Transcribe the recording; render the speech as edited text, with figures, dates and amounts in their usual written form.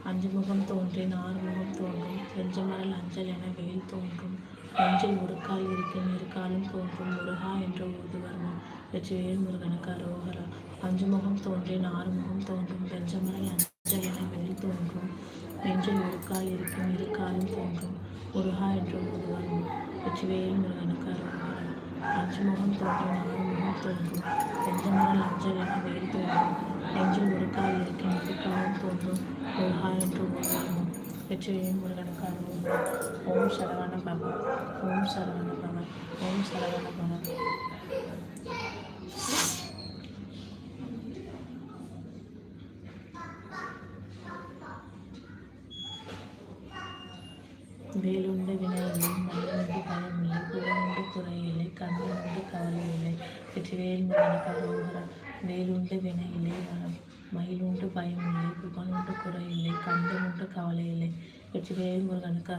அஞ்சு முகம் தோன்றின் ஆறுமுகம் தோன்றும் செஞ்சமரல் அஞ்சல் என வெயில் தோன்றும் நெஞ்சில் ஒரு கால் இருப்பின் இரு காலும் தோன்றும் முருகா என்று ஊதுவர்மம் வெற்றிவேல் முருகனுக்கு அரோகரா. அஞ்சு முகம் தோன்றின் ஆறுமுகம் தோன்றும் செஞ்சமரல் அஞ்சல் என வெயில் தோன்றும் நெஞ்சில் ஒரு கால் இருப்பின் இரு காலும் தோன்றும் முருகா என்று ஊதுவர்மம் வெற்றிவேல் முருகனுக்கு அரோகரா. அஞ்சு முகம் தோன்றின் ஆறுமுகம் தோன்றும் செஞ்சமரல் அஞ்சல் என வெயில் தோன்றும் நெஞ்சில் ஒரு கால் இருக்கின் இரு காலும் தோன்றும் முருகா என்று ஊதுவர்மம் வெற்றிவேல் முருகனுக்கு அரோகரா. ஓம் சரவண பவ ஓம் சரவண பவ ஓம் சரவண பவ. வேலுண்டு வினையில்லை மயிலுண்டு பயமில்லை புகழுண்டு குறையில்லை கண்ணுண்டு கவலை இல்லை வெற்றிவேல் முருகனுக்கு அரோகரா. வேலுண்டு வினையில்லை மயிலுண்டு பயமில்லை புகழுண்டு குறையில்லை கண்ணுண்டு கவலை இல்லை வெற்றிவேல் முருகனுக்கு